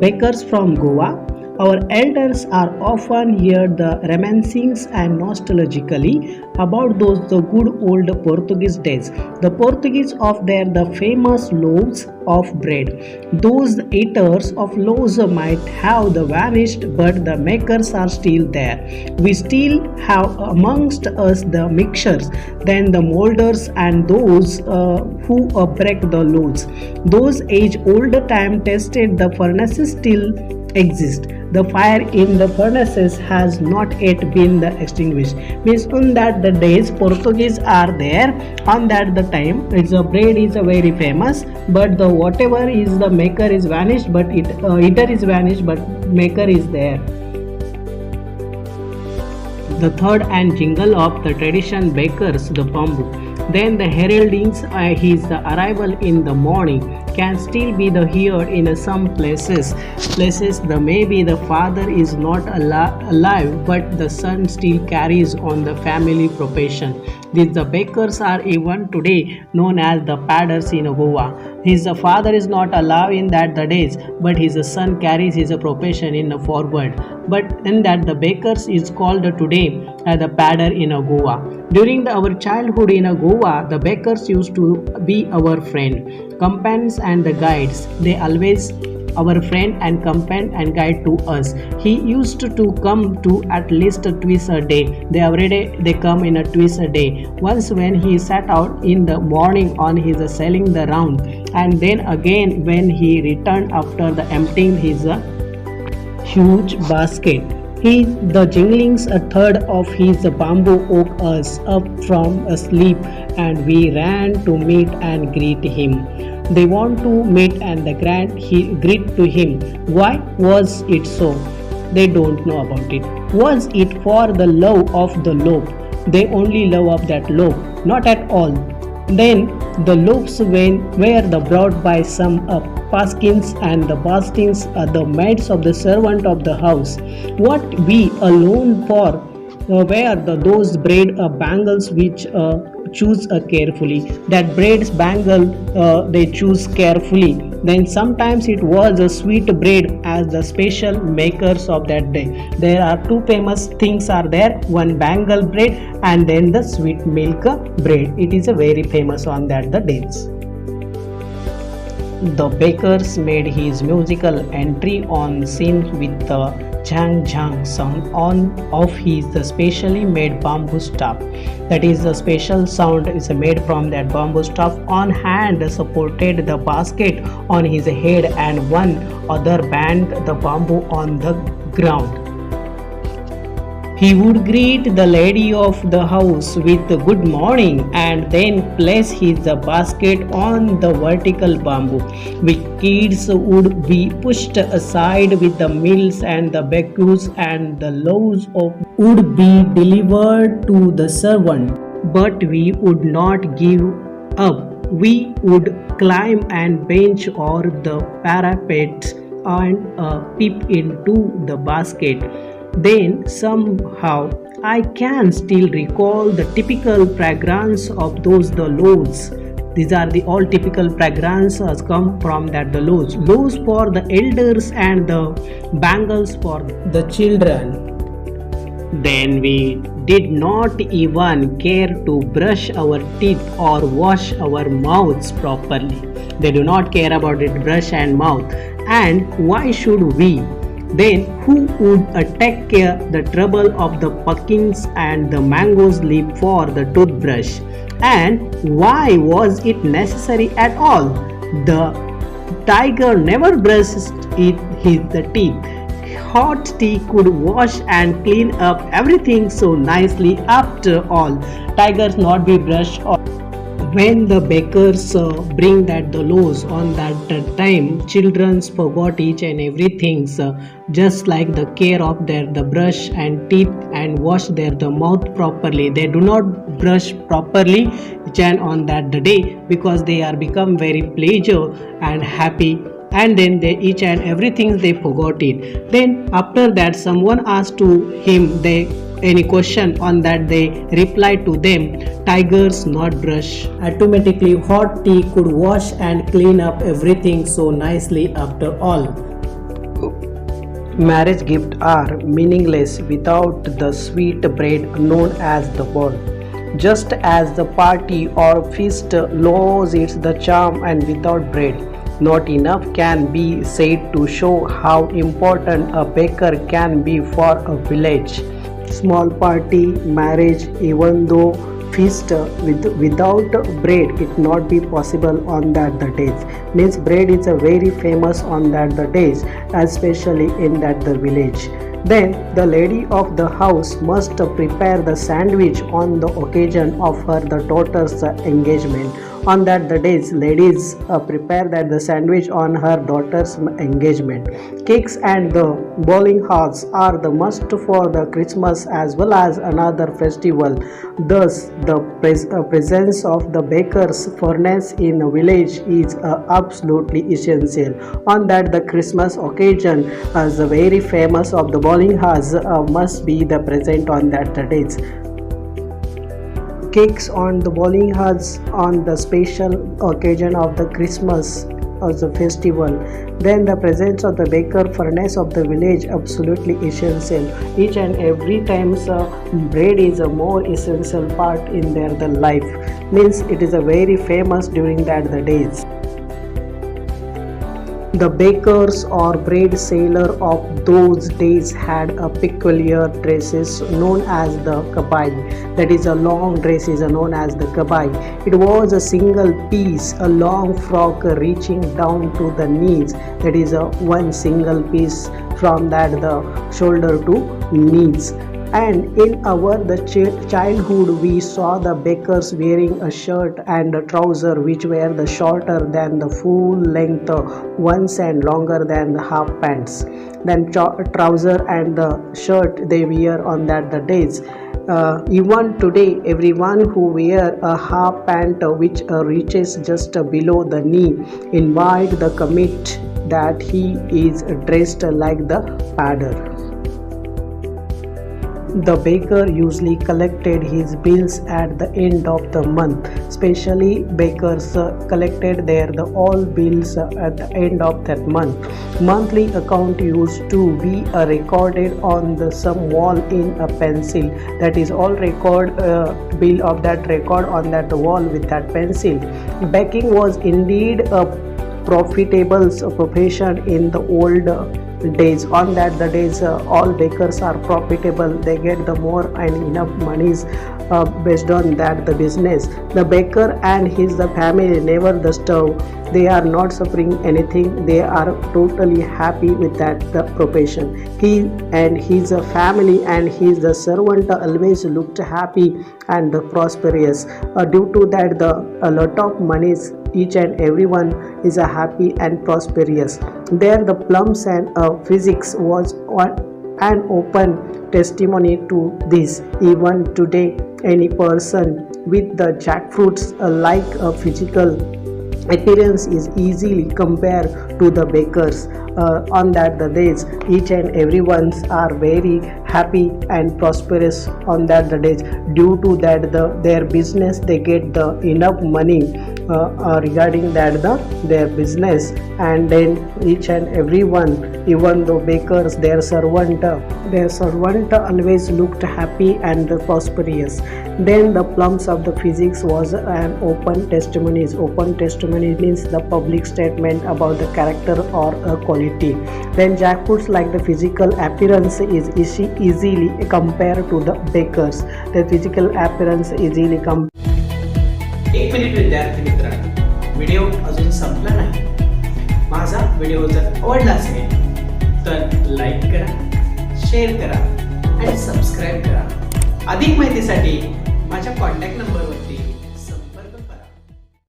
Bakers from Goa. Our elders are often hear the reminiscings and nostalgically about those the good old Portuguese days. The Portuguese of their the famous loaves of bread. Those eaters of loaves might have the vanished, but the makers are still there. We still have amongst us the mixers, then the molders and those who break the loaves. Those age old time tested the furnaces still exist. The fire in the furnaces has not yet been extinguished. Means on that the days Portuguese are there. On that the time it's a bread is a very famous, but the whatever is the maker is vanished, but eater is vanished, but maker is there. The third and jingle of the tradition bakers the bamboo. Then the heraldings his arrival in the morning can still be the heard in some places. Places the maybe the father is not alive, but the son still carries on the family profession. These the bakers are even today known as the padders in Goa. His father is not alive in that the days, but his son carries his profession in forward. But in that the bakers is called today as the padder in Goa. During our childhood in Goa, the bakers used to be our friend, companions and the guides. They always our friend and companion and guide to us. He used to come to at least twice a day. They every day they come in a twice a day. Once when he sat out in the morning on his selling the round, and then again when he returned after the emptying his huge basket. He the jinglings a third of his bamboo woke us up from a sleep, and we ran to meet and greet him. They want to meet and the greet to him. Why was it so? They don't know about it. Was it for the love of the loaf? They only love of that loaf, not at all. Then the loaves were the brought by some paskins, and the baskins are the maids of the servant of the house. What we alone for were those braid bangles which choose carefully. That braid's bangle they choose carefully. Then sometimes it was a sweet bread as the special makers of that day. There are two famous things are there. One bangle bread and then the sweet milk bread. It is a very famous on that the days. The bakers made his musical entry on scene with the jang jang sound on of his specially made bamboo staff. That is the special sound is made from that bamboo staff. On hand supported the basket on his head, and one other band the bamboo on the ground. He would greet the lady of the house with a good morning and then place his basket on the vertical bamboo. The kids would be pushed aside with the meals, and the bakus and the loaves of would be delivered to the servant. But we would not give up. We would climb and bench or the parapet and peep into the basket. Then somehow I can still recall the typical fragrance of those the loaves. These are the all typical fragrances come from that the loaves. Loaves for the elders and the bangles for the children. Then we did not even care to brush our teeth or wash our mouths properly. They do not care about it, brush and mouth. And why should we? Then who would take care the trouble of the puckings and the mango's leaf for the toothbrush? And why was it necessary at all? The tiger never brushed his teeth. Hot tea could wash and clean up everything so nicely. After all, tigers not be brushed or when the bakers bring that the loaves on that time, children forgot each and everything, just like the care of their the brush and teeth and wash their the mouth properly. They do not brush properly on that the day because they are become very pleasure and happy and then they each and everything they forgot it. Then after that someone asked to him they any question on that, they replied to them, tigers not brush. Automatically hot tea could wash and clean up everything so nicely after all. Marriage gifts are meaningless without the sweet bread known as the ball. Just as the party or feast loses its charm and without bread, not enough can be said to show how important a baker can be for a village. Small party, marriage, even though feast without bread it not be possible on that the days. Means bread is a very famous on that the days, especially in that the village. Then the lady of the house must prepare the sandwich on the occasion of her the daughter's engagement. On that the days, ladies prepare that the sandwich on her daughter's engagement. Cakes and the bowling halls are the must for the Christmas as well as another festival. Thus, the presence of the baker's furnace in a village is absolutely essential. On that the Christmas occasion, as the very famous of the bowling halls must be the present on that the days. Cakes on the bowling halls on the special occasion of the Christmas as a festival. Then the presence of the baker furnace of the village absolutely essential. Each and every time bread is a more essential part in their the life. Means it is a very famous during that the days. The bakers or bread seller of those days had a peculiar dresses known as the kabai. That is a long dress is known as the kabai. It was a single piece, a long frock reaching down to the knees. That is a one single piece from that the shoulder to knees. And in our the childhood we saw the bakers wearing a shirt and a trouser which were the shorter than the full length ones and longer than the half pants. Then trouser and the shirt they wear on that the days. Even today everyone who wear a half pant which reaches just below the knee invite the commit that he is dressed like the padder. The baker usually collected his bills at the end of the month. Especially bakers collected the all bills at the end of that month. Monthly account used to be recorded on the some wall in a pencil. That is all record bill of that record on that wall with that pencil. Baking was indeed a profitable profession in the old days. On that the days all bakers are profitable, they get the more and enough monies based on that the business. The baker and his the family never the starve, they are not suffering anything, they are totally happy with that the profession. He and his family and his the servant always looked happy and prosperous. Due to that a lot of monies, each and everyone is a happy and prosperous. There the plums and physics was an open testimony to this. Even today any person with the jackfruits like a physical appearance is easily compared to the bakers. On that the days each and everyone are very happy and prosperous on that the days. Due to that their business they get the enough money regarding that their business. And then each and everyone, even though bakers, their servant always looked happy and prosperous. Then the plums of the physics was an open testimony. Open testimony means the public statement about the character or quality. Then jackfruits like the physical appearance is easily compared to the bakers. The physical appearance easily compared. एक minute विद्यार्थी मित्रांनो, video अजून संपला नाही. माझा video जर आवडला असेल तर लाईक करा, शेअर करा आणि सबस्क्राईब करा. अधिक माहितीसाठी माझ्या कॉन्टॅक्ट नंबरवरती